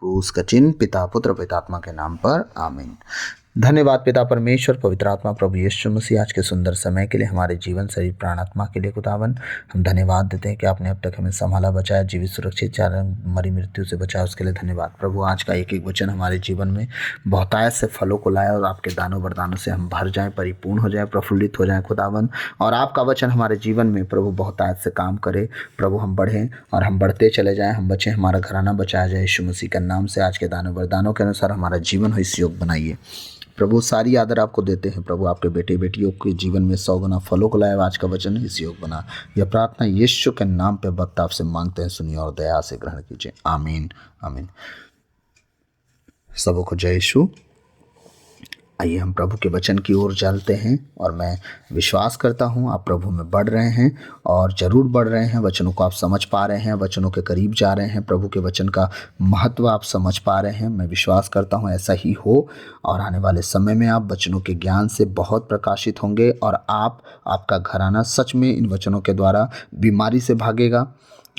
क्रूस का चिन्ह पिता पुत्र पितात्मा के नाम पर आमीन। धन्यवाद पिता परमेश्वर पवित्र आत्मा प्रभु यीशु मसीह आज के सुंदर समय के लिए, हमारे जीवन शरीर प्राण आत्मा के लिए खुदावन हम धन्यवाद देते हैं कि आपने अब तक हमें संभाला, बचाया, जीवित सुरक्षित चारण मरी मृत्यु से बचाया, उसके लिए धन्यवाद प्रभु। आज का एक एक वचन हमारे जीवन में बहुतायत से फलों को लाए और आपके दानों वरदानों से हम भर जाएं, परिपूर्ण हो जाएं, प्रफुल्लित हो जाएं खुदावन। और आपका वचन हमारे जीवन में प्रभु बहुतायत से काम करे प्रभु, हम बढ़ें और हम बढ़ते चले जाएं, हम बचें, हमारा घराना बचाया जाए यीशु मसीह के नाम से। आज के दानों वरदानों के अनुसार हमारा जीवन हो इस योग बनाइए प्रभु। सारी आदर आपको देते हैं प्रभु, आपके बेटे बेटियों के जीवन में 100 गुना फलों को लाए आज का वचन इस योग बना। यह प्रार्थना यीशु के नाम पे भक्त आपसे मांगते हैं, सुनिए और दया से ग्रहण कीजिए, आमीन आमीन। सबों को जय यीशु। आइए हम प्रभु के वचन की ओर चलते हैं और मैं विश्वास करता हूं आप प्रभु में बढ़ रहे हैं और ज़रूर बढ़ रहे हैं। वचनों को आप समझ पा रहे हैं, वचनों के करीब जा रहे हैं, प्रभु के वचन का महत्व आप समझ पा रहे हैं। मैं विश्वास करता हूं ऐसा ही हो और आने वाले समय में आप वचनों के ज्ञान से बहुत प्रकाशित होंगे और आपका घराना सच में इन वचनों के द्वारा बीमारी से भागेगा।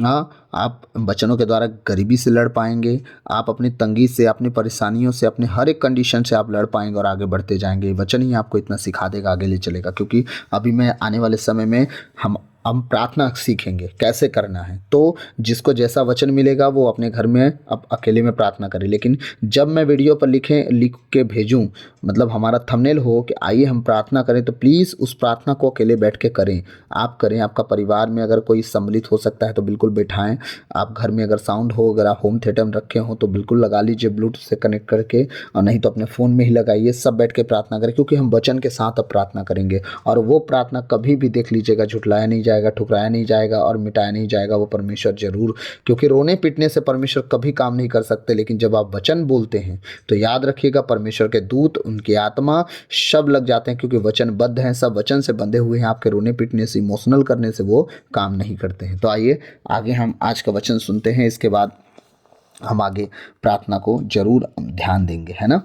आप वचनों के द्वारा गरीबी से लड़ पाएंगे, आप अपनी तंगी से, अपनी परेशानियों से, अपने हर एक कंडीशन से आप लड़ पाएंगे और आगे बढ़ते जाएंगे। वचन ही आपको इतना सिखा देगा, आगे ले चलेगा। क्योंकि अभी मैं आने वाले समय में हम प्रार्थना सीखेंगे कैसे करना है। तो जिसको जैसा वचन मिलेगा वो अपने घर में अब अकेले में प्रार्थना करे, लेकिन जब मैं वीडियो पर लिख के भेजूं, मतलब हमारा थंबनेल हो कि आइए हम प्रार्थना करें, तो प्लीज़ उस प्रार्थना को अकेले बैठ के करें। आप करें, आपका परिवार में अगर कोई सम्मिलित हो सकता है तो बिल्कुल बैठाएं। आप घर में अगर साउंड हो, अगर आप होम थिएटर में रखे हो तो बिल्कुल लगा लीजिए ब्लूटूथ से कनेक्ट करके, और नहीं तो अपने फ़ोन में ही लगाइए, सब बैठ के प्रार्थना करें। क्योंकि हम वचन के साथ अब प्रार्थना करेंगे और वो प्रार्थना कभी भी देख लीजिएगा झुटलाया नहीं जाएगा, ठुकराया नहीं जाएगा और मिटाया नहीं जाएगा। वो परमेश्वर जरूर, क्योंकि रोने पीटने से परमेश्वर कभी काम नहीं कर सकते, लेकिन जब आप वचन बोलते हैं तो याद रखिएगा परमेश्वर के दूत, उनकी आत्मा सब लग जाते हैं, क्योंकि वचनबद्ध हैं, सब वचन से बंधे हुए हैं। आपके रोने पीटने से, इमोशनल करने से वो काम नहीं करते हैं। तो आइए आगे हम आज का वचन सुनते हैं, इसके बाद हम आगे प्रार्थना को जरूर ध्यान देंगे, है ना।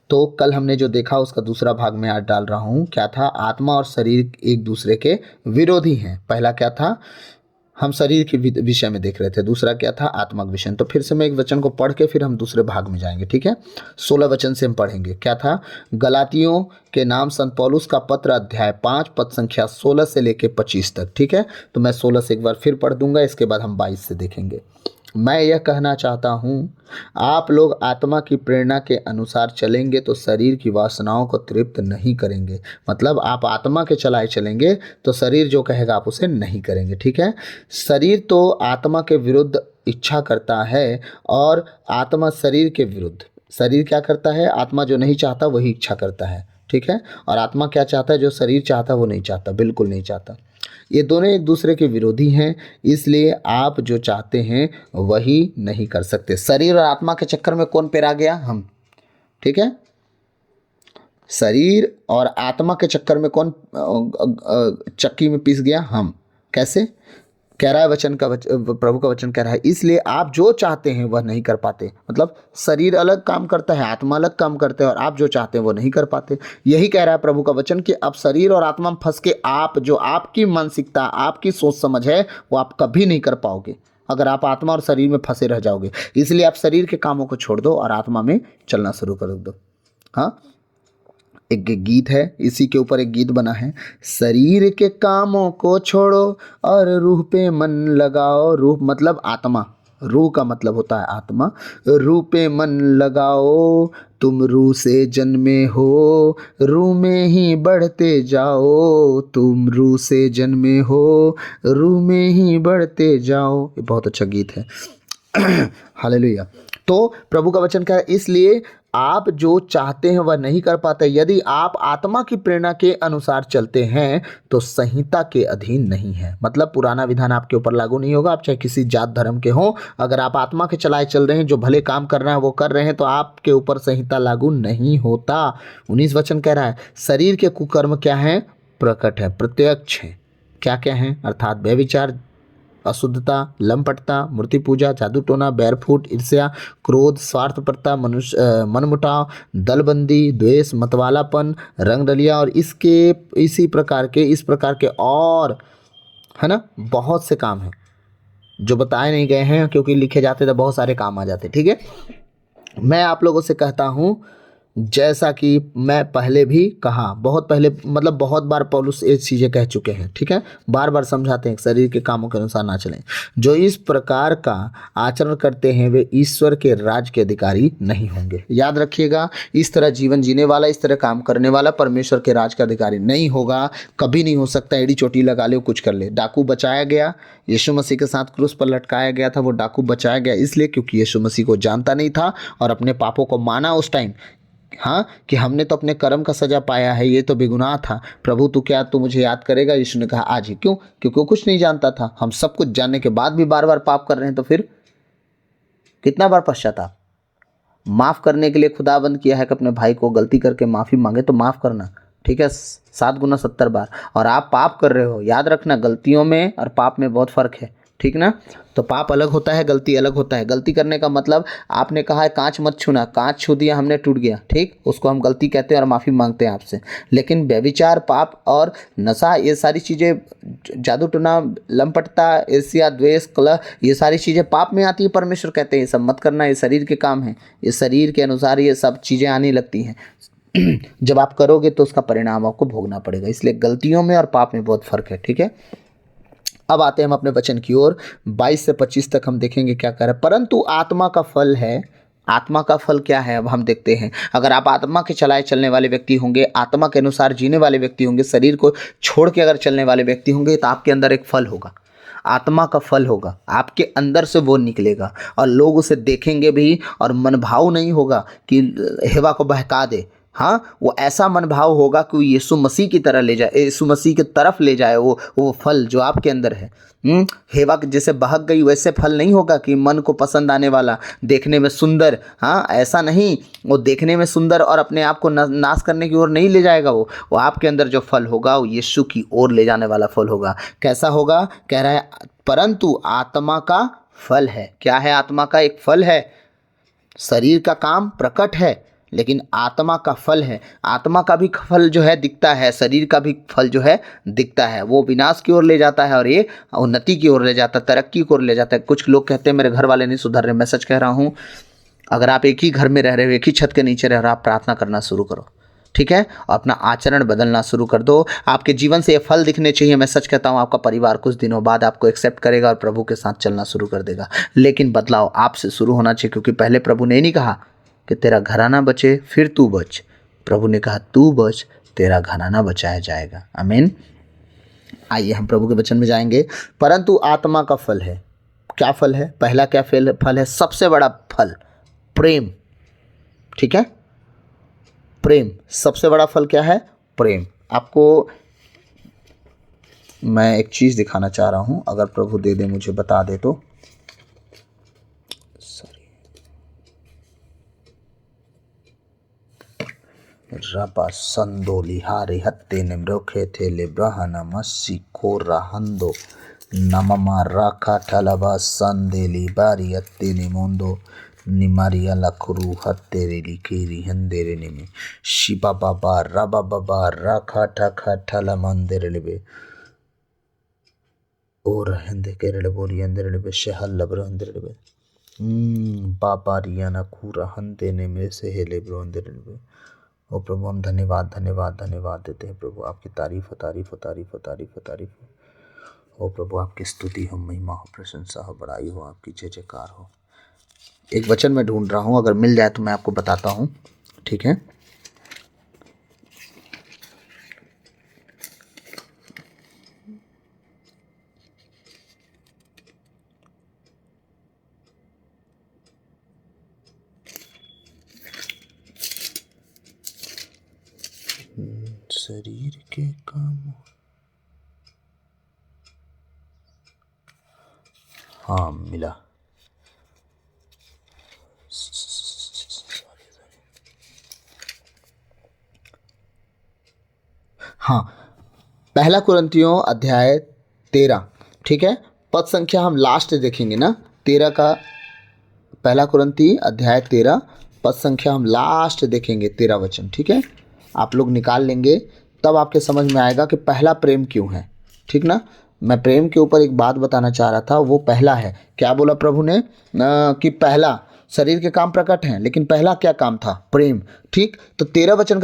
तो कल हमने जो देखा उसका दूसरा भाग में आज डाल रहा हूँ। क्या था? आत्मा और शरीर एक दूसरे के विरोधी हैं। पहला क्या था? हम शरीर के विषय में देख रहे थे। दूसरा क्या था? आत्मा के विषय। तो फिर से मैं एक वचन को पढ़ के फिर हम दूसरे भाग में जाएंगे, ठीक है। 16 वचन से हम पढ़ेंगे। क्या था? गलातियों के नाम संत पौलुस का पत्र अध्याय 5 पद संख्या 16 से लेके 25 तक, ठीक है। तो मैं 16 से एक बार फिर पढ़ दूंगा, इसके बाद हम 22 से देखेंगे। मैं यह कहना चाहता हूँ, आप लोग आत्मा की प्रेरणा के अनुसार चलेंगे तो शरीर की वासनाओं को तृप्त नहीं करेंगे। मतलब आप आत्मा के चलाए चलेंगे तो शरीर जो कहेगा आप उसे नहीं करेंगे, ठीक है। शरीर तो आत्मा के विरुद्ध इच्छा करता है और आत्मा शरीर के विरुद्ध। शरीर क्या करता है? आत्मा जो नहीं चाहता वही इच्छा करता है, ठीक है। और आत्मा क्या चाहता है? जो शरीर चाहता है वो नहीं चाहता, बिल्कुल नहीं चाहता। ये दोनों एक दूसरे के विरोधी हैं, इसलिए आप जो चाहते हैं वही नहीं कर सकते। शरीर और आत्मा के चक्कर में कौन पेरा गया? हम, ठीक है। शरीर और आत्मा के चक्कर में कौन चक्की में पिस गया? हम। कैसे? कह रहा है वचन का प्रभु का वचन कह रहा है, इसलिए आप जो चाहते हैं वह नहीं कर पाते। मतलब शरीर अलग काम करता है, आत्मा अलग काम करते हैं, और आप जो चाहते हैं वो नहीं कर पाते। यही कह रहा है प्रभु का वचन कि अब शरीर और आत्मा में फंस के आप जो आपकी मानसिकता, आपकी सोच समझ है वो आप कभी नहीं कर पाओगे अगर आप आत्मा और शरीर में फंसे रह जाओगे। इसलिए आप शरीर के कामों को छोड़ दो और आत्मा में चलना शुरू कर दो। हाँ, एक गीत है, इसी के ऊपर एक गीत बना है। शरीर के कामों को छोड़ो और रूह पे मन लगाओ। रूह मतलब आत्मा, रूह का मतलब होता है आत्मा। रूह पे मन लगाओ, तुम रूह से जन्मे हो, रूह में ही बढ़ते जाओ। तुम रूह से जन्मे हो, रूह में ही बढ़ते जाओ। ये बहुत अच्छा गीत है। हालेलुया। तो प्रभु का वचन क्या है? इसलिए आप जो चाहते हैं वह नहीं कर पाते। यदि आप आत्मा की प्रेरणा के अनुसार चलते हैं तो संहिता के अधीन नहीं है। मतलब पुराना विधान आपके ऊपर लागू नहीं होगा, आप चाहे किसी जात धर्म के हों। अगर आप आत्मा के चलाए चल रहे हैं, जो भले काम करना है वो कर रहे हैं, तो आपके ऊपर संहिता लागू नहीं होता। 19 वचन कह रहा है, शरीर के कुकर्म क्या है? प्रकट है, प्रत्यक्ष है। क्या क्या है? अर्थात व्यभिचार, अशुद्धता, लंपटता, मूर्ति पूजा, जादू टोना, बैरफूट, ईर्ष्या, क्रोध, स्वार्थपरता, मनमुटाव, दलबंदी, द्वेष, मतवालापन, रंगरलिया और इस प्रकार के और, है ना, बहुत से काम हैं जो बताए नहीं गए हैं, क्योंकि लिखे जाते तो बहुत सारे काम आ जाते, ठीक है। मैं आप लोगों से कहता हूँ, जैसा कि मैं पहले भी कहा, बहुत पहले मतलब बहुत बार पौलुस ये चीज़ें कह चुके हैं, ठीक है। बार बार समझाते हैं शरीर के कामों के अनुसार ना चलें। जो इस प्रकार का आचरण करते हैं वे ईश्वर के राज के अधिकारी नहीं होंगे। याद रखिएगा, इस तरह जीवन जीने वाला, इस तरह काम करने वाला परमेश्वर के राज का अधिकारी नहीं होगा, कभी नहीं हो सकता। एड़ी चोटी लगा ले, कुछ कर ले। डाकू बचाया गया, यीशु मसीह के साथ क्रूस पर लटकाया गया था। वो डाकू बचाया गया इसलिए क्योंकि यीशु मसीह को जानता नहीं था और अपने पापों को माना उस टाइम। हाँ, कि हमने तो अपने कर्म का सजा पाया है, ये तो बेगुनाह था। प्रभु तू मुझे याद करेगा? यीशु ने कहा आज ही। क्यों? क्योंकि वो कुछ नहीं जानता था। हम सब कुछ जानने के बाद भी बार बार पाप कर रहे हैं, तो फिर कितना बार पश्चाताप। माफ़ करने के लिए खुदाबंद किया है कि अपने भाई को गलती करके माफ़ी मांगे तो माफ़ करना, ठीक है, 7 गुना 70 बार। और आप पाप कर रहे हो, याद रखना, गलतियों में और पाप में बहुत फ़र्क है, ठीक ना। तो पाप अलग होता है, गलती अलग होता है। गलती करने का मतलब, आपने कहा है कांच मत छूना, कांच छू दिया हमने, टूट गया, ठीक, उसको हम गलती कहते हैं और माफ़ी मांगते हैं आपसे। लेकिन व्यभिचार, पाप और नशा, ये सारी चीज़ें, जादू टोना, लंपटता, ईर्ष्या, द्वेष, कलह, ये सारी चीज़ें पाप में आती है। परमेश्वर कहते हैं ये सब मत करना, ये शरीर के काम हैं, ये शरीर के अनुसार ये सब चीज़ें आने लगती हैं। जब आप करोगे तो उसका परिणाम आपको भोगना पड़ेगा। इसलिए गलतियों में और पाप में बहुत फ़र्क है, ठीक है। अब आते हैं हम अपने वचन की ओर। 22 से 25 तक हम देखेंगे क्या कह रहा है। परंतु आत्मा का फल है। आत्मा का फल क्या है, अब हम देखते हैं। अगर आप आत्मा के चलाए चलने वाले व्यक्ति होंगे, आत्मा के अनुसार जीने वाले व्यक्ति होंगे, शरीर को छोड़ के अगर चलने वाले व्यक्ति होंगे, तो आपके अंदर एक फल होगा, आत्मा का फल होगा, आपके अंदर से वो निकलेगा और लोग उसे देखेंगे भी। और मनभाव नहीं होगा कि हेवा को बहका दे, हाँ, वो ऐसा मनभाव होगा कि यीशु मसीह की तरह ले जाए, यीशु मसीह की तरफ ले जाए वो फल जो आपके अंदर है। हेवा जैसे बहक गई वैसे फल नहीं होगा कि मन को पसंद आने वाला, देखने में सुंदर, हाँ, ऐसा नहीं। वो देखने में सुंदर और अपने आप को नाश करने की ओर नहीं ले जाएगा। वो आपके अंदर जो फल होगा वो यीशु की ओर ले जाने वाला फल होगा। कैसा होगा? कह रहा है परंतु आत्मा का फल है। क्या है? आत्मा का एक फल है। शरीर का काम प्रकट है, लेकिन आत्मा का फल है। आत्मा का भी फल जो है दिखता है, शरीर का भी फल जो है दिखता है। वो विनाश की ओर ले जाता है और ये उन्नति की ओर ले जाता है, तरक्की की ओर ले जाता है। कुछ लोग कहते हैं मेरे घर वाले नहीं सुधर रहे। मैं सच कह रहा हूँ, अगर आप एक ही घर में रह रहे हो, एक ही छत के नीचे रह रहे हो, आप प्रार्थना करना शुरू करो, ठीक है, और अपना आचरण बदलना शुरू कर दो। आपके जीवन से ये फल दिखने चाहिए। मैं सच कहता हूँ, आपका परिवार कुछ दिनों बाद आपको एक्सेप्ट करेगा और प्रभु के साथ चलना शुरू कर देगा। लेकिन बदलाव आपसे शुरू होना चाहिए, क्योंकि पहले प्रभु ने नहीं कहा कि तेरा घराना बचे फिर तू बच। प्रभु ने कहा तू बच, तेरा घराना बचाया जाएगा। आमीन। आइए हम प्रभु के वचन में जाएंगे। परंतु आत्मा का फल है। क्या फल है? पहला क्या फल है? सबसे बड़ा फल प्रेम, ठीक है, प्रेम। सबसे बड़ा फल क्या है? प्रेम। आपको मैं एक चीज़ दिखाना चाह रहा हूँ, अगर प्रभु दे दे मुझे, बता दे तो। रबा संदोली हारे हत्ते निम्रोखे थे ले ब्रहना मस्सी कोरा हंदो नममा राखा ठलबा संदेली बारी हत्ते निमोंदो निमारिया लखरू हत्ते रेली केरी हंदेरे निमे शिबा बाबा रबा बाबा राखा ठखा ठला मंदिर लेबे और हंदे केरले बोरी हंदेरे लेबे शहल लबर हंदेरे लेबे बाबा रियाना कूरा हंदे ने में से हेले ब्रो हंदेरे लेबे। ओ प्रभु, हम धन्यवाद धन्यवाद धन्यवाद देते हैं प्रभु। आपकी तारीफ तारीफ तारीफ तारीफ तारीफ हो। ओ प्रभु, आपकी स्तुति हो, महिमा हो, प्रशंसा हो, बड़ाई हो, आपकी जय जयकार हो। एक वचन मैं ढूंढ रहा हूँ, अगर मिल जाए तो मैं आपको बताता हूँ, ठीक है। शरीर के काम, हाँ मिला। हाँ, पहला कुरिन्थियों अध्याय 13, ठीक है, पद संख्या हम लास्ट देखेंगे ना, 13 का। पहला कुरिन्थी अध्याय 13 पद संख्या हम लास्ट देखेंगे, 13 वचन, ठीक है। आप लोग निकाल लेंगे, तब आपके समझ में आएगा कि पहला प्रेम क्यों है, ठीक ना। मैं प्रेम के ऊपर एक बात बताना चाह रहा था, वो पहला है। क्या बोला प्रभु ने? कि पहला शरीर के काम प्रकट हैं, लेकिन पहला क्या काम था? प्रेम। ठीक, तो 13 वचन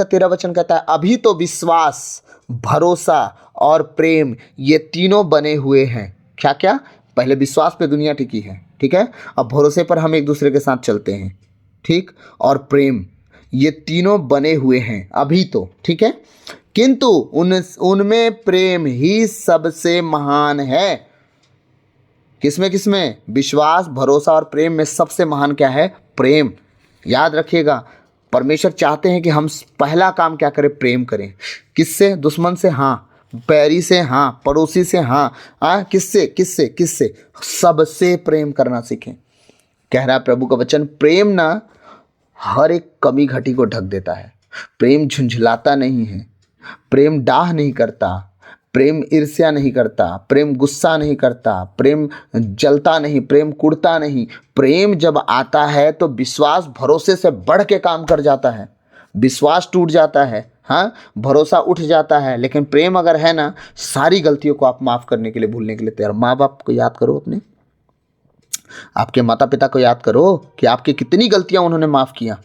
कहता है अभी तो विश्वास, भरोसा और प्रेम ये तीनों बने हुए हैं। क्या क्या? पहले विश्वास पे दुनिया टिकी है, ठीक है, अब भरोसे पर हम एक दूसरे के साथ चलते हैं, ठीक, और प्रेम, ये तीनों बने हुए हैं अभी तो, ठीक है, किंतु उनमें प्रेम ही सबसे महान है। किसमें किसमें? विश्वास, भरोसा और प्रेम में सबसे महान क्या है? प्रेम। याद रखिएगा, परमेश्वर चाहते हैं कि हम पहला काम क्या करें? प्रेम करें। किससे? दुश्मन से? हाँ। बैरी से? हाँ। पड़ोसी से? हाँ। किससे किससे किससे? सबसे प्रेम करना सीखें। कह रहा है प्रभु का वचन, प्रेम ना हर एक कमी घटी को ढक देता है। प्रेम झुंझलाता नहीं है, प्रेम डाह नहीं करता, प्रेम ईर्ष्या नहीं करता, प्रेम गुस्सा नहीं करता, प्रेम जलता नहीं, प्रेम कुड़ता नहीं। प्रेम जब आता है तो विश्वास भरोसे से बढ़ के काम कर जाता है। विश्वास टूट जाता है, हाँ, भरोसा उठ जाता है, लेकिन प्रेम अगर है ना, सारी गलतियों को आप माफ़ करने के लिए, भूलने के लिए तैयार। माँ बाप को याद करो, अपने आपके माता पिता को याद करो कि आपकी कितनी गलतियां उन्होंने माफ़ किया,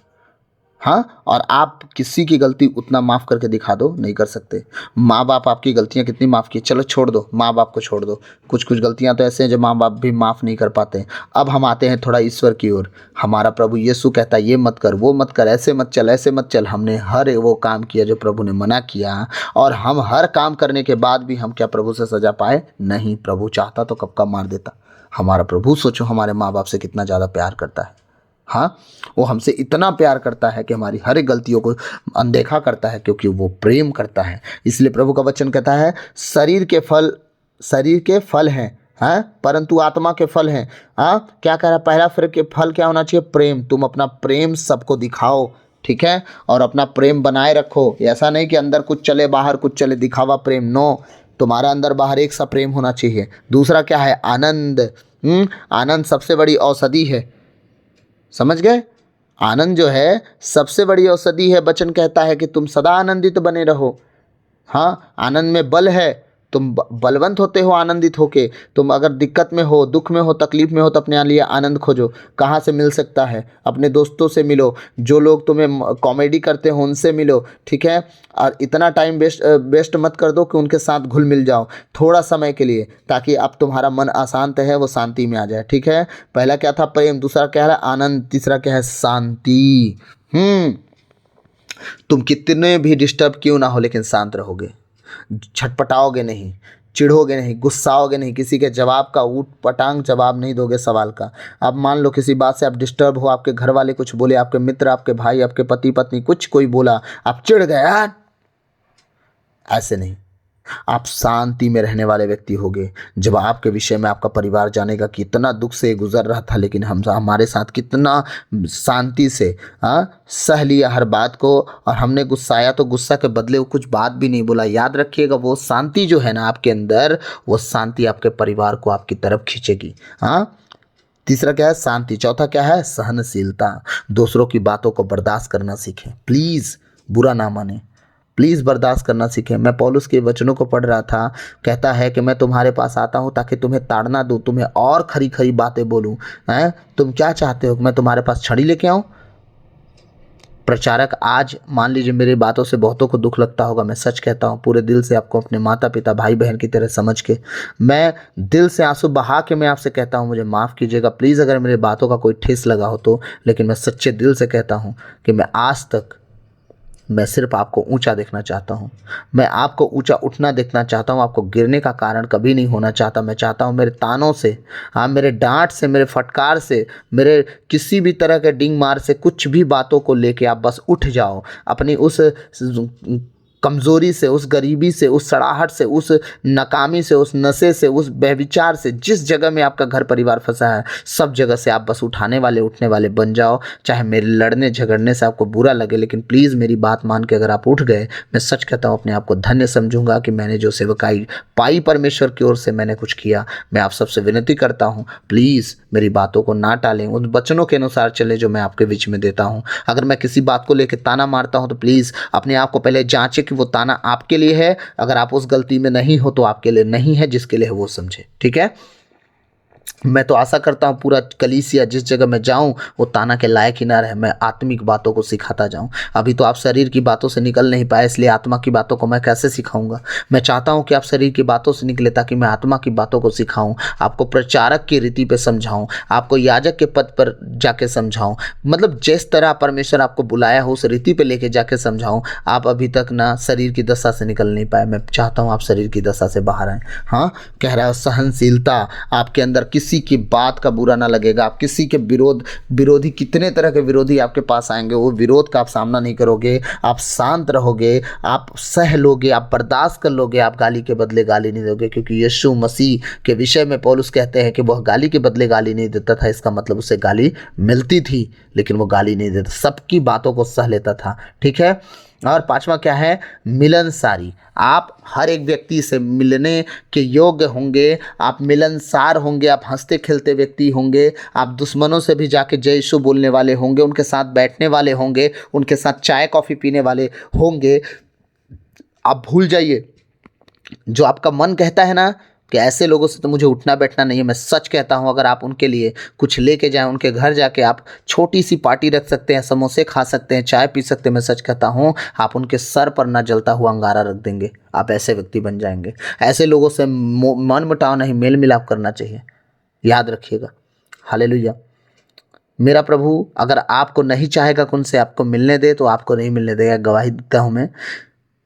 हाँ, और आप किसी की गलती उतना माफ़ करके दिखा दो, नहीं कर सकते। माँ बाप आपकी गलतियाँ कितनी माफ़ की, चलो छोड़ दो, माँ बाप को छोड़ दो। कुछ कुछ गलतियाँ तो ऐसे हैं जो माँ बाप भी माफ़ नहीं कर पाते। अब हम आते हैं थोड़ा ईश्वर की ओर। हमारा प्रभु यीशु कहता है ये मत कर, वो मत कर, ऐसे मत चल, ऐसे मत चल। हमने हर वो काम किया जो प्रभु ने मना किया, और हम हर काम करने के बाद भी हम क्या प्रभु से सजा पाए? नहीं। प्रभु चाहता तो कब का मार देता। हमारा प्रभु, सोचो, हमारे माँ बाप से कितना ज़्यादा प्यार करता है। हाँ, वो हमसे इतना प्यार करता है कि हमारी हर एक गलतियों को अनदेखा करता है, क्योंकि वो प्रेम करता है। इसलिए प्रभु का वचन कहता है शरीर के फल हैं, हाँ, परंतु आत्मा के फल हैं। हाँ, क्या कह रहा है? पहला फल क्या होना चाहिए? प्रेम। तुम अपना प्रेम सबको दिखाओ, ठीक है, और अपना प्रेम बनाए रखो। ऐसा नहीं कि अंदर कुछ चले बाहर कुछ चले, दिखावा प्रेम, नो। तुम्हारा अंदर बाहर एक सा प्रेम होना चाहिए। दूसरा क्या है? आनंद। आनंद सबसे बड़ी औषधि है, समझ गए? आनंद जो है सबसे बड़ी औषधि है। वचन कहता है कि तुम सदा आनंदित बने रहो। हाँ, आनंद में बल है। तुम बलवंत होते हो आनंदित होके। तुम अगर दिक्कत में हो, दुख में हो, तकलीफ में हो, तो अपने लिए आनंद खोजो। कहाँ से मिल सकता है? अपने दोस्तों से मिलो, जो लोग तुम्हें कॉमेडी करते हो उनसे मिलो, ठीक है, और इतना टाइम वेस्ट मत कर दो कि उनके साथ घुल मिल जाओ थोड़ा समय के लिए, ताकि अब तुम्हारा मन अशांत है वो शांति में आ जाए, ठीक है। पहला क्या था? प्रेम। दूसरा क्या है? आनंद। तीसरा क्या है? शांति। तुम कितने भी डिस्टर्ब क्यों ना हो, लेकिन शांत रहोगे, छटपटाओगे नहीं, चिढ़ोगे नहीं, गुस्साओगे नहीं, किसी के जवाब का ऊट पटांग जवाब नहीं दोगे सवाल का। अब मान लो किसी बात से आप डिस्टर्ब हो, आपके घर वाले कुछ बोले, आपके मित्र, आपके भाई, आपके पति पत्नी कुछ कोई बोला, आप चिढ़ गए, यार, ऐसे नहीं। आप शांति में रहने वाले व्यक्ति होगे। जब आपके विषय में आपका परिवार जानेगा कि इतना दुख से गुजर रहा था, लेकिन हम हमारे साथ कितना शांति से सह लिया हर बात को, और हमने गुस्साया तो गुस्सा के बदले वो कुछ बात भी नहीं बोला। याद रखिएगा, वो शांति जो है ना आपके अंदर, वो शांति आपके परिवार को आपकी तरफ खींचेगी। तीसरा क्या है? शांति। चौथा क्या है? सहनशीलता। दूसरों की बातों को बर्दाश्त करना सीखें। प्लीज़ बुरा ना माने, प्लीज़ बर्दाश्त करना सीखें। मैं पौलुस के वचनों को पढ़ रहा था, कहता है कि मैं तुम्हारे पास आता हूँ ताकि तुम्हें ताड़ना दूँ, तुम्हें और खरी खरी बातें बोलूँ। तुम क्या चाहते हो? मैं तुम्हारे पास छड़ी लेके आऊँ? प्रचारक, आज मान लीजिए मेरी बातों से बहुतों को दुख लगता होगा, मैं सच कहता हूँ पूरे दिल से आपको, अपने माता पिता भाई बहन की तरह समझ के, मैं दिल से आंसू बहा के मैं आपसे कहता हूँ, मुझे माफ़ कीजिएगा प्लीज़ अगर मेरी बातों का कोई ठेस लगा हो तो। लेकिन मैं सच्चे दिल से कहता हूँ कि मैं सिर्फ आपको ऊंचा देखना चाहता हूं। मैं आपको ऊंचा उठना देखना चाहता हूं। आपको गिरने का कारण कभी नहीं होना चाहता। मैं चाहता हूं मेरे तानों से, मेरे डांट से, मेरे फटकार से, मेरे किसी भी तरह के डिंग मार से, कुछ भी बातों को लेके आप बस उठ जाओ। अपनी उस कमज़ोरी से, उस गरीबी से, उस सड़ाहट से, उस नाकामी से, उस नशे से, उस व्यभिचार से, जिस जगह में आपका घर परिवार फंसा है, सब जगह से आप बस उठने वाले बन जाओ। चाहे मेरे लड़ने झगड़ने से आपको बुरा लगे, लेकिन प्लीज़ मेरी बात मान के अगर आप उठ गए, मैं सच कहता हूँ अपने आप को धन्य समझूंगा कि मैंने जो सेवकाई पाई परमेश्वर की ओर से मैंने कुछ किया। मैं आप सबसे विनती करता हूँ, प्लीज़ मेरी बातों को ना टालें, उन वचनों के अनुसार चले जो मैं आपके बीच में देता हूँ। अगर मैं किसी बात को लेकर ताना मारता हूँ तो प्लीज़ अपने आप को पहले जांचें कि वो ताना आपके लिए है। अगर आप उस गलती में नहीं हो तो आपके लिए नहीं है, जिसके लिए है वो समझे, ठीक है। मैं तो आशा करता हूँ पूरा कलीसिया जिस जगह मैं जाऊँ वो ताना के लायक ही ना रहे, मैं आत्मिक बातों को सिखाता जाऊँ। अभी तो आप शरीर की बातों से निकल नहीं पाए, इसलिए आत्मा की बातों को मैं कैसे सिखाऊंगा। मैं चाहता हूँ कि आप शरीर की बातों से निकले ताकि मैं आत्मा की बातों को सिखाऊं, आपको प्रचारक की रीति पे समझाऊं, आपको याजक के पद पर जाके समझाऊं, मतलब जिस तरह परमेश्वर आपको बुलाया हो उस रीति पे लेके जाके समझाऊं। आप अभी तक ना शरीर की दशा से निकल नहीं पाए, मैं चाहता हूँ आप शरीर की दशा से बाहर आए। हाँ, कह रहा है सहनशीलता आपके अंदर, किसी की बात का बुरा ना लगेगा, आप किसी के विरोधी कितने तरह के विरोधी आपके पास आएंगे, वो विरोध का आप सामना नहीं करोगे, आप शांत रहोगे, आप सह लोगे, आप बर्दाश्त कर लोगे, आप गाली के बदले गाली नहीं दोगे। क्योंकि यीशु मसीह के विषय में पौलुस कहते हैं कि वह गाली के बदले गाली नहीं देता था, इसका मतलब उसे गाली मिलती थी लेकिन वो गाली नहीं देता, सबकी बातों को सह लेता था। ठीक है। और पांचवा क्या है, मिलनसारी। आप हर एक व्यक्ति से मिलने के योग्य होंगे, आप मिलनसार होंगे, आप हंसते खेलते व्यक्ति होंगे, आप दुश्मनों से भी जाके जय यीशु बोलने वाले होंगे, उनके साथ बैठने वाले होंगे, उनके साथ चाय कॉफ़ी पीने वाले होंगे। आप भूल जाइए जो आपका मन कहता है ना कि ऐसे लोगों से तो मुझे उठना बैठना नहीं है, मैं सच कहता हूँ अगर आप उनके लिए कुछ लेके जाएं, उनके घर जाके आप छोटी सी पार्टी रख सकते हैं, समोसे खा सकते हैं, चाय पी सकते हैं, मैं सच कहता हूँ आप उनके सर पर ना जलता हुआ अंगारा रख देंगे। आप ऐसे व्यक्ति बन जाएंगे। ऐसे लोगों से मन मुटाव नहीं, मेल मिलाप करना चाहिए, याद रखिएगा। हालेलुया। मेरा प्रभु अगर आपको नहीं चाहेगा कि उनसे आपको मिलने दे तो आपको नहीं मिलने देगा, गवाही देता हूँ मैं।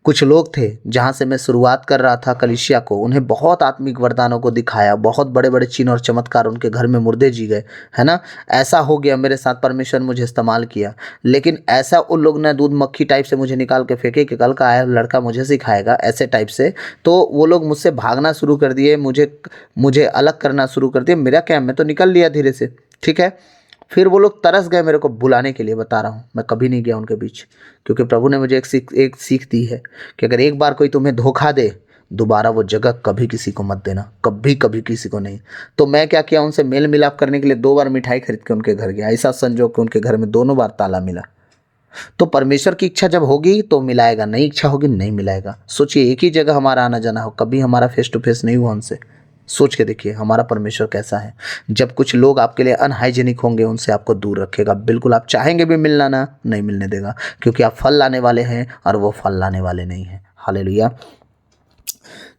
कुछ लोग थे जहाँ से मैं शुरुआत कर रहा था कलीसिया को, उन्हें बहुत आत्मिक वरदानों को दिखाया, बहुत बड़े बड़े चिन्ह और चमत्कार, उनके घर में मुर्दे जी गए, है ना। ऐसा हो गया मेरे साथ, परमेश्वर मुझे इस्तेमाल किया। लेकिन ऐसा उन लोग ने दूध मक्खी टाइप से मुझे निकाल के फेंके कि कल का आया लड़का मुझे सिखाएगा, ऐसे टाइप से। तो वो लोग मुझसे भागना शुरू कर दिए, मुझे मुझे अलग करना शुरू कर दिया। मेरा क्या, मैं तो निकल लिया धीरे से। ठीक है। फिर वो लोग तरस गए मेरे को बुलाने के लिए, बता रहा हूँ मैं कभी नहीं गया उनके बीच। क्योंकि प्रभु ने मुझे एक सीख दी है कि अगर एक बार कोई तुम्हें धोखा दे, दोबारा वो जगह कभी किसी को मत देना, कभी कभी किसी को नहीं। तो मैं क्या किया, उनसे मेल मिलाप करने के लिए 2 बार मिठाई खरीद के उनके घर गया। ऐसा संजोग कि उनके घर में दोनों बार ताला मिला। तो परमेश्वर की इच्छा जब होगी तो मिलाएगा, नहीं इच्छा होगी नहीं मिलाएगा। सोचिए एक ही जगह हमारा आना जाना हो, कभी हमारा फेस टू फेस नहीं हुआ उनसे। सोच के देखिए हमारा परमेश्वर कैसा है। जब कुछ लोग आपके लिए अनहाइजेनिक होंगे उनसे आपको दूर रखेगा, बिल्कुल। आप चाहेंगे भी मिलना ना, नहीं मिलने देगा, क्योंकि आप फल लाने वाले हैं और वो फल लाने वाले नहीं हैं। हालेलुया।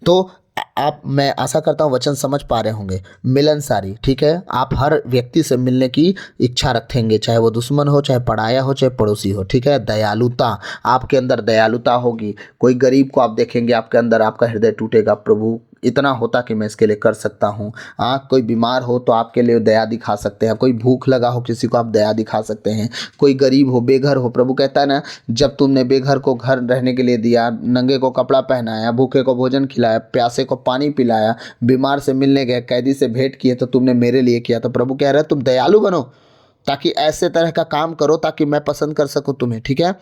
तो आप, मैं आशा करता हूँ वचन समझ पा रहे होंगे। मिलनसारी, ठीक है। आप हर व्यक्ति से मिलने की इच्छा रखेंगे, चाहे वो दुश्मन हो, चाहे पराया हो, चाहे पड़ोसी हो। ठीक है। दयालुता, आपके अंदर दयालुता होगी। कोई गरीब को आप देखेंगे आपके अंदर आपका हृदय टूटेगा, प्रभु इतना होता कि मैं इसके लिए कर सकता हूँ। हाँ, कोई बीमार हो तो आपके लिए दया दिखा सकते हैं, कोई भूख लगा हो किसी को आप दया दिखा सकते हैं, कोई गरीब हो, बेघर हो। प्रभु कहता है ना, जब तुमने बेघर को घर रहने के लिए दिया, नंगे को कपड़ा पहनाया, भूखे को भोजन खिलाया, प्यासे को पानी पिलाया, बीमार से मिलने गए, कैदी से भेंट किए, तो तुमने मेरे लिए किया। तो प्रभु कह रहे हैं तुम दयालु बनो, ताकि ऐसे तरह का काम करो ताकि मैं पसंद कर सकूं तुम्हें। ठीक है।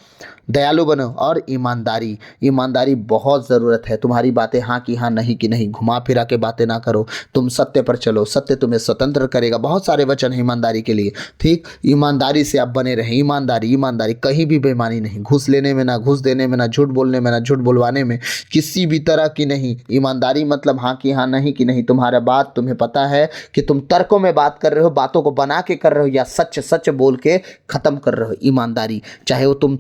दयालु बनो। और ईमानदारी, ईमानदारी बहुत ज़रूरत है। तुम्हारी बातें हाँ की हाँ, नहीं की नहीं, घुमा फिरा के बातें ना करो। तुम सत्य पर चलो, सत्य तुम्हें स्वतंत्र करेगा। बहुत सारे वचन हैं ईमानदारी के लिए। ठीक, ईमानदारी से आप बने रहें। ईमानदारी, ईमानदारी, कहीं भी बेईमानी नहीं, घूस लेने में ना, घूस देने में ना, झूठ बोलने में ना, झूठ बुलवाने में, किसी भी तरह की नहीं। ईमानदारी मतलब हाँ की हाँ, नहीं की नहीं। तुम्हारा बात तुम्हें पता है कि तुम तर्कों में बात कर रहे हो, बातों को बना के कर रहे हो, या सच सच बोल के खत्म कर रहे हो। ईमानदारी, चाहे वो तुम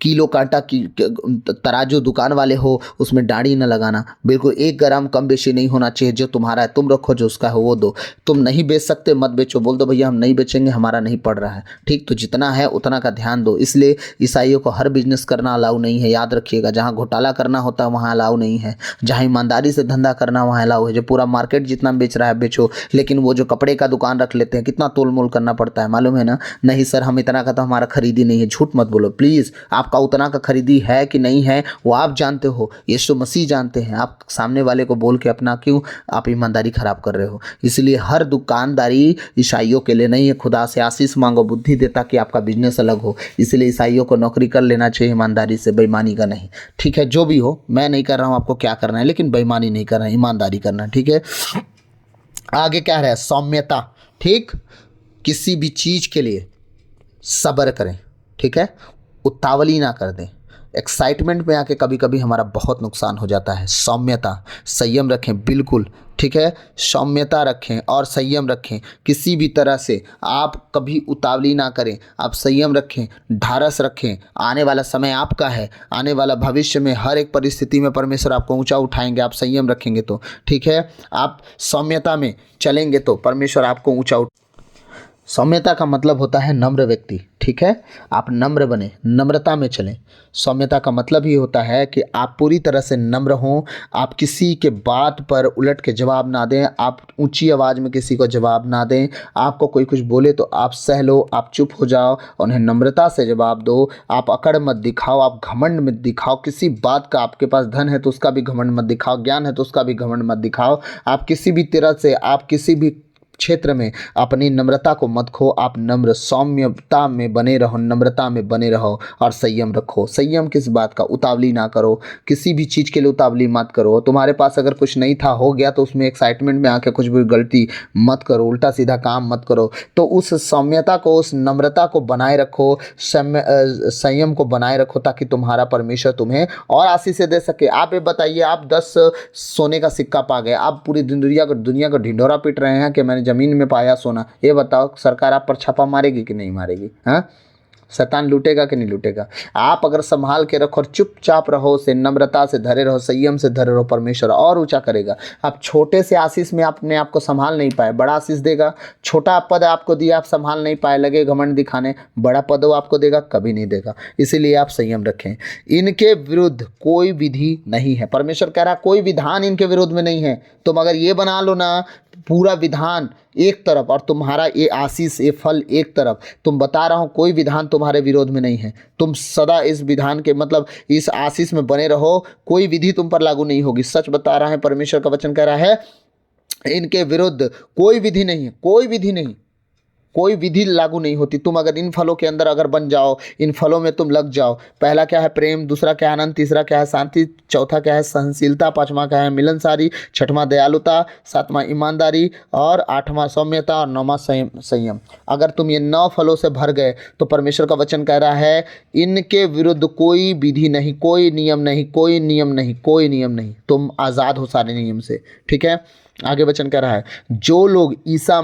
किलो कांटा की तराजू दुकान वाले हो, उसमें दाढ़ी न लगाना, बिल्कुल 1 ग्राम कम बेशी नहीं होना चाहिए। जो तुम्हारा है तुम रखो, जो उसका है वो दो। तुम नहीं बेच सकते मत बेचो, बोल दो भैया हम नहीं बेचेंगे, हमारा नहीं पड़ रहा है। ठीक, तो जितना है उतना का ध्यान दो। इसलिए ईसाइयों को हर बिजनेस करना अलाउ नहीं है, याद रखिएगा। जहाँ घोटाला करना होता है वहाँ अलाउ नहीं है, जहाँ ईमानदारी से धंधा करना वहाँ अलाउ है। जो पूरा मार्केट जितना बेच रहा है बेचो, लेकिन वो जो कपड़े का दुकान रख लेते हैं कितना तोल मोल करना पड़ता है मालूम है ना। नहीं सर हम इतना का तो हमारा खरीदी नहीं है, झूठ मत बोलो प्लीज़। आपका उतना का खरीदी है कि नहीं है वो आप जानते हो, यीशु मसीह जानते हैं। आप सामने वाले को बोल के अपना क्यों आप ईमानदारी खराब कर रहे हो। इसलिए हर दुकानदारी ईसाइयों के लिए नहीं है। खुदा से आशीष मांगो, बुद्धि दे ताकि आपका बिजनेस अलग हो। इसलिए ईसाइयों को नौकरी कर लेना चाहिए ईमानदारी से, बेईमानी का नहीं। ठीक है, जो भी हो, मैं नहीं कर रहा हूँ आपको क्या करना है, लेकिन बेईमानी नहीं करना है, ईमानदारी करना है। ठीक है। आगे क्या है, सौम्यता। ठीक, किसी भी चीज़ के लिए सब्र करें। ठीक है, उतावली ना कर दें। एक्साइटमेंट में आके कभी कभी हमारा बहुत नुकसान हो जाता है। सौम्यता, संयम रखें बिल्कुल, ठीक है, सौम्यता रखें और संयम रखें। किसी भी तरह से आप कभी उतावली ना करें, आप संयम रखें, ढारस रखें। आने वाला समय आपका है, आने वाला भविष्य में हर एक परिस्थिति में परमेश्वर आपको ऊंचा उठाएंगे, आप संयम रखेंगे तो, ठीक है। आप सौम्यता में चलेंगे तो परमेश्वर आपको ऊंचा सौम्यता का मतलब होता है नम्र व्यक्ति, ठीक है। आप नम्र बने, नम्रता में चलें। सौम्यता का मतलब ही होता है कि आप पूरी तरह से नम्र हों, आप किसी के बात पर उलट के जवाब ना दें, आप ऊंची आवाज़ में किसी को जवाब ना दें। आपको कोई कुछ बोले तो आप सह लो, आप चुप हो जाओ, उन्हें नम्रता से जवाब दो। आप अकड़ मत दिखाओ, आप घमंड मत दिखाओ। किसी बात का, आपके पास धन है तो उसका भी घमंड मत दिखाओ, ज्ञान है तो उसका भी घमंड मत दिखाओ। आप किसी भी तरह से, आप किसी भी क्षेत्र में अपनी नम्रता को मत खो। आप नम्र, सौम्यता में बने रहो, नम्रता में बने रहो और संयम रखो। संयम किस बात का? उतावली ना करो, किसी भी चीज़ के लिए उतावली मत करो। तुम्हारे पास अगर कुछ नहीं था, हो गया, तो उसमें एक्साइटमेंट में आके कुछ भी गलती मत करो, उल्टा सीधा काम मत करो। तो उस सौम्यता को, उस नम्रता को बनाए रखो, संयम को बनाए रखो, ताकि तुम्हारा परमेश्वर तुम्हें और आशीष दे सके। आप ये बताइए, आप 10 सोने का सिक्का पा गए, आप पूरी दुनिया का ढिंढोरा पीट रहे हैं कि मैंने जमीन में पाया सोना। ये बताओ, सरकार आप पर छापा मारेगी कि नहीं मारेगी? हाँ, शैतान लूटेगा कि नहीं लूटेगा? आप अगर संभाल के रखो और चुपचाप रहो, से नम्रता से धरे रहो, संयम से धरे रहो, परमेश्वर और ऊंचा करेगा। आप छोटे से आशीष में अपने आप को संभाल नहीं पाए, बड़ा आशीष देगा। छोटा पद आपको दिया, आप संभाल नहीं पाए, लगे घमंड दिखाने, बड़ा पद वो आपको देगा? कभी नहीं देगा। इसीलिए आप संयम रखें। इनके विरुद्ध कोई विधि नहीं है। परमेश्वर कह रहा है कोई विधान इनके विरुद्ध में नहीं है। तुम अगर ये बना लो ना, पूरा विधान एक तरफ और तुम्हारा ये आशीष, ये फल एक तरफ, तुम बता रहा हूँ कोई विधान तुम्हारे विरोध में नहीं है। तुम सदा इस विधान के, मतलब इस आशीष में बने रहो, कोई विधि तुम पर लागू नहीं होगी। सच बता रहा है, परमेश्वर का वचन कह रहा है इनके विरुद्ध कोई विधि नहीं है, कोई विधि नहीं, कोई विधि लागू नहीं होती। तुम अगर इन फलों के अंदर अगर बन जाओ, इन फलों में तुम लग जाओ। पहला क्या है? प्रेम। दूसरा क्या है? आनंद। तीसरा क्या है? शांति। चौथा क्या है? सहनशीलता। पांचवा क्या है? मिलनसारी। छठवां दयालुता। सातवां ईमानदारी। और आठवां सौम्यता। और नौवां संयम। अगर तुम ये 9 फलों से भर गए तो परमेश्वर का वचन कह रहा है इनके विरुद्ध कोई विधि नहीं, कोई नियम नहीं, कोई नियम नहीं, कोई नियम नहीं। तुम आज़ाद हो सारे नियम से, ठीक है। आगे वचन कह रहा है जो लोग ईसा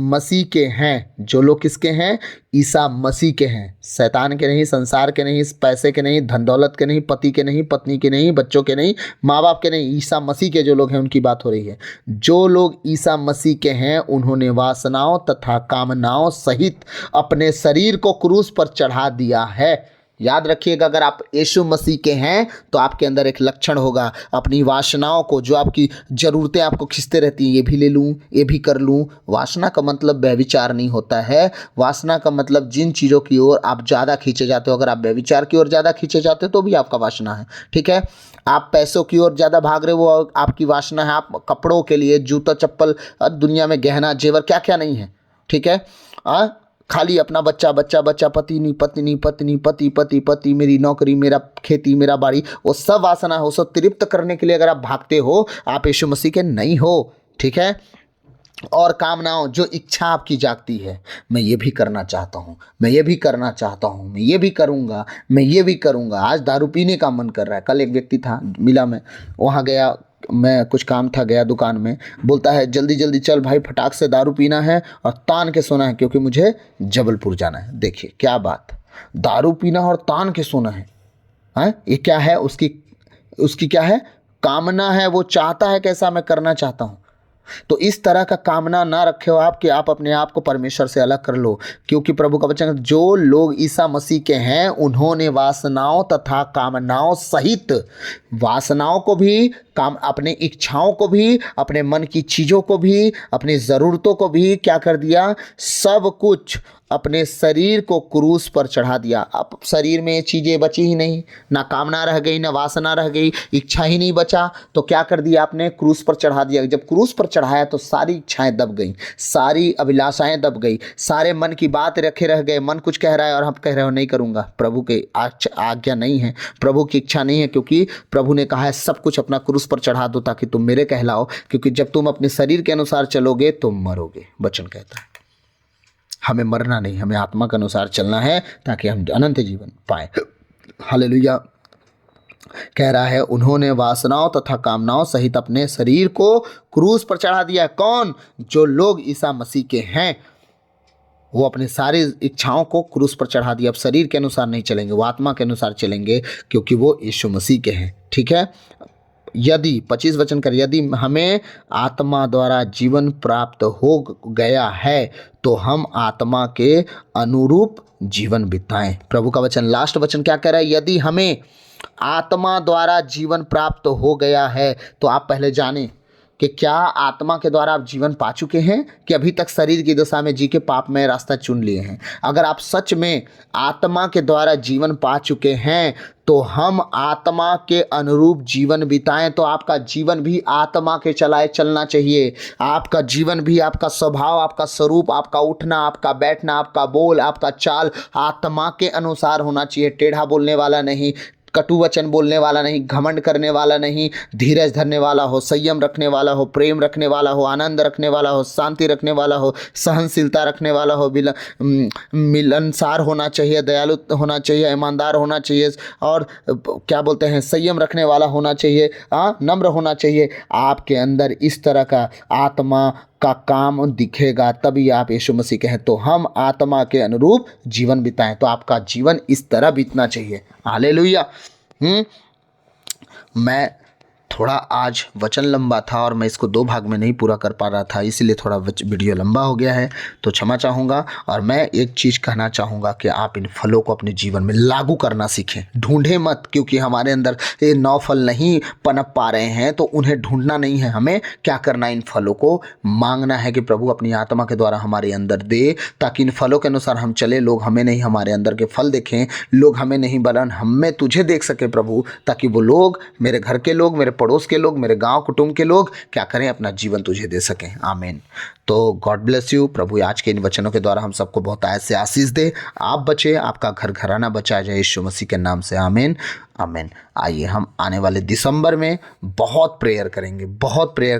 मसीह के हैं, जो लोग किसके हैं? ईसा मसीह के हैं। शैतान के नहीं, संसार के नहीं, पैसे के नहीं, धन दौलत के नहीं, पति के नहीं, पत्नी के नहीं, बच्चों के नहीं, माँ बाप के नहीं, ईसा मसीह के जो लोग हैं उनकी बात हो रही है। जो लोग ईसा मसीह के हैं उन्होंने वासनाओं तथा कामनाओं सहित अपने शरीर को क्रूस पर चढ़ा दिया है। याद रखिएगा, अगर आप यीशु मसीह के हैं तो आपके अंदर एक लक्षण होगा, अपनी वासनाओं को, जो आपकी ज़रूरतें आपको खींचते रहती हैं, ये भी ले लूँ, ये भी कर लूँ। वासना का मतलब व्यभिचार नहीं होता है। वासना का मतलब जिन चीज़ों की ओर आप ज़्यादा खींचे जाते हो। अगर आप व्यभिचार की ओर ज़्यादा खींचे जाते हो तो भी आपका वासना है, ठीक है। आप पैसों की ओर ज़्यादा भाग रहे हो, वो आपकी वासना है। आप कपड़ों के लिए, जूता चप्पल, दुनिया में गहना जेवर क्या क्या नहीं है, ठीक है। खाली अपना बच्चा बच्चा बच्चा, पत्नी पत्नी पत्नी, पति पति पति, मेरी नौकरी, मेरा खेती, मेरा बाड़ी, वो सब वासना है। वो सब तृप्त करने के लिए अगर आप भागते हो, आप यीशु मसीह के नहीं हो, ठीक है। और कामनाओं, जो इच्छा आपकी जागती है, मैं ये भी करना चाहता हूँ, मैं ये भी करना चाहता हूँ, मैं ये भी करूँगा, मैं ये भी करूँगा। आज दारू पीने का मन कर रहा है। कल एक व्यक्ति था, मिला, मैं वहाँ गया, मैं कुछ काम था, गया दुकान में, बोलता है जल्दी जल्दी चल भाई, फटाक से दारू पीना है और तान के सोना है, क्योंकि मुझे जबलपुर जाना है। देखिए क्या बात, दारू पीना और तान के सोना है, हैं? ये क्या है? उसकी क्या है? कामना है। वो चाहता है कैसा, मैं करना चाहता हूँ। तो इस तरह का कामना ना रखे हो आप कि आप अपने आप को परमेश्वर से अलग कर लो, क्योंकि प्रभु का वचन, जो लोग ईसा मसीह के हैं उन्होंने वासनाओं तथा कामनाओं सहित, वासनाओं को भी, काम, अपने इच्छाओं को भी, अपने मन की चीज़ों को भी, अपनी ज़रूरतों को भी क्या कर दिया? सब कुछ अपने शरीर को क्रूस पर चढ़ा दिया। अब शरीर में चीज़ें बची ही नहीं, ना कामना रह गई, ना वासना रह गई, इच्छा ही नहीं बचा, तो क्या कर दिया आपने? क्रूस पर चढ़ा दिया। जब क्रूस पर चढ़ाया तो सारी इच्छाएं दब गई, सारी अभिलाषाएं दब गई, सारे मन की बात रखे रह गए। मन कुछ कह रहा है और हम कह रहे हो नहीं करूँगा। प्रभु की आज्ञा नहीं है, प्रभु की इच्छा नहीं है, क्योंकि प्रभु ने कहा है सब कुछ अपना क्रूस पर चढ़ा दो ताकि तुम मेरे कहलाओ, क्योंकि जब तुम अपने शरीर के अनुसार चलोगे तुम मरोगे। वचन कहता है हमें मरना नहीं, हमें आत्मा के अनुसार चलना है ताकि हम अनंत जीवन पाए। हालेलुया। कह रहा है उन्होंने वासनाओं तथा कामनाओं सहित अपने शरीर को क्रूस पर चढ़ा दिया। कौन? जो लोग ईसा मसीह के हैं वो अपनी सारी इच्छाओं को क्रूस पर चढ़ा दिया। अब शरीर के अनुसार नहीं चलेंगे, वो आत्मा के अनुसार चलेंगे, क्योंकि वो यीशु मसीह के हैं। ठीक है, यदि 25 वचन कर, यदि हमें आत्मा द्वारा जीवन प्राप्त हो गया है तो हम आत्मा के अनुरूप जीवन बिताएं। प्रभु का वचन, लास्ट वचन क्या कह रहा है? यदि हमें आत्मा द्वारा जीवन प्राप्त हो गया है, तो आप पहले जानें कि क्या आत्मा के द्वारा आप जीवन पा चुके हैं कि अभी तक शरीर की दशा में जी के पापमय रास्ता चुन लिए हैं। अगर आप सच में आत्मा के द्वारा जीवन पा चुके हैं तो हम आत्मा के अनुरूप जीवन बिताएं, तो आपका जीवन भी आत्मा के चलाए चलना चाहिए। आपका जीवन भी, आपका स्वभाव, आपका स्वरूप, आपका उठना, आपका बैठना, आपका बोल, आपका चाल आत्मा के अनुसार होना चाहिए। टेढ़ा बोलने वाला नहीं, कटु वचन बोलने वाला नहीं, घमंड करने वाला नहीं, धीरज धरने वाला हो, संयम रखने वाला हो, प्रेम रखने वाला हो, आनंद रखने वाला हो, शांति रखने वाला हो, सहनशीलता रखने वाला हो, मिलनसार होना चाहिए, दयालु होना चाहिए, ईमानदार होना चाहिए, और क्या बोलते हैं, संयम रखने वाला होना चाहिए, नम्र होना चाहिए। आपके अंदर इस तरह का आत्मा का काम दिखेगा, तभी आप यीशु मसीह के हैं। तो हम आत्मा के अनुरूप जीवन बिताएं, तो आपका जीवन इस तरह बीतना चाहिए। हालेलुया। मैं थोड़ा आज वचन लंबा था और मैं इसको 2 भाग में नहीं पूरा कर पा रहा था, इसीलिए थोड़ा वीडियो लंबा हो गया है, तो क्षमा चाहूँगा। और मैं एक चीज़ कहना चाहूँगा कि आप इन फलों को अपने जीवन में लागू करना सीखें। ढूंढें मत, क्योंकि हमारे अंदर ये 9 फल नहीं पनप पा रहे हैं, तो उन्हें ढूंढना नहीं है। हमें क्या करना है? इन फलों को मांगना है कि प्रभु अपनी आत्मा के द्वारा हमारे अंदर दे, ताकि इन फलों के अनुसार हम चले। लोग हमें नहीं, हमारे अंदर के फल देखें, लोग हमें नहीं बल्कि हमें तुझे देख सके प्रभु, ताकि वो लोग, मेरे घर के लोग, मेरे पड़ोस के लोग, मेरे गांव कुटुंब के लोग क्या करें? अपना जीवन तुझे दे सकें। आमीन। तो गॉड ब्लेस यू। प्रभु आज के इन वचनों के द्वारा हम सबको बहुत आयत से आशीष दे। आप बचे, आपका घर घराना बचा जाए यीशु मसीह के नाम से। आमीन आमीन। आइए हम आने वाले दिसंबर में बहुत प्रेयर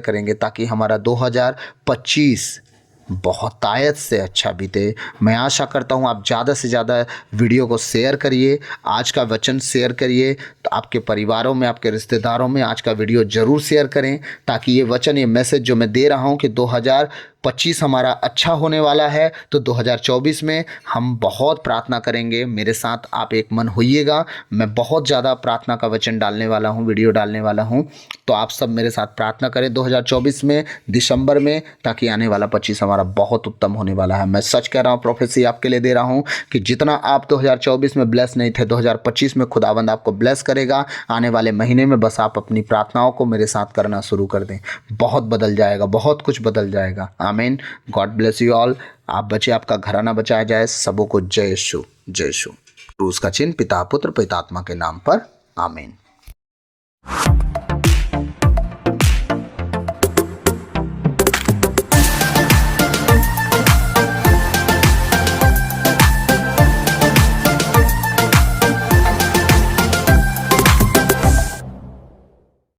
करेंगे ताकि हमारा 2025 बहुत आयत से अच्छा बीते। मैं आशा करता हूँ आप ज़्यादा से ज़्यादा वीडियो को शेयर करिए, आज का वचन शेयर करिए, तो आपके परिवारों में, आपके रिश्तेदारों में आज का वीडियो ज़रूर शेयर करें, ताकि ये वचन, ये मैसेज जो मैं दे रहा हूँ कि 2025 हमारा अच्छा होने वाला है, तो 2024 में हम बहुत प्रार्थना करेंगे। मेरे साथ आप एक मन होइएगा। मैं बहुत ज़्यादा प्रार्थना का वचन डालने वाला हूँ, वीडियो डालने वाला हूँ, तो आप सब मेरे साथ प्रार्थना करें 2024 में, दिसंबर में, ताकि आने वाला 25 हमारा बहुत उत्तम होने वाला है। मैं सच कह रहा हूँ, प्रोफेसी आपके लिए दे रहा हूँ कि जितना आप 2024 में ब्लेस नहीं थे, 2025 में खुदावंद आपको ब्लेस करेगा। आने वाले महीने में बस आप अपनी प्रार्थनाओं को मेरे साथ करना शुरू कर दें, बहुत बदल जाएगा, बहुत कुछ बदल जाएगा। आमीन। God bless you all. आप बचे, आपका घराना बचाया जाए। सबों को जय यीशु, जय यीशु। क्रूस का चिन्ह पिता पुत्र पवित्र आत्मा के नाम पर। आमीन।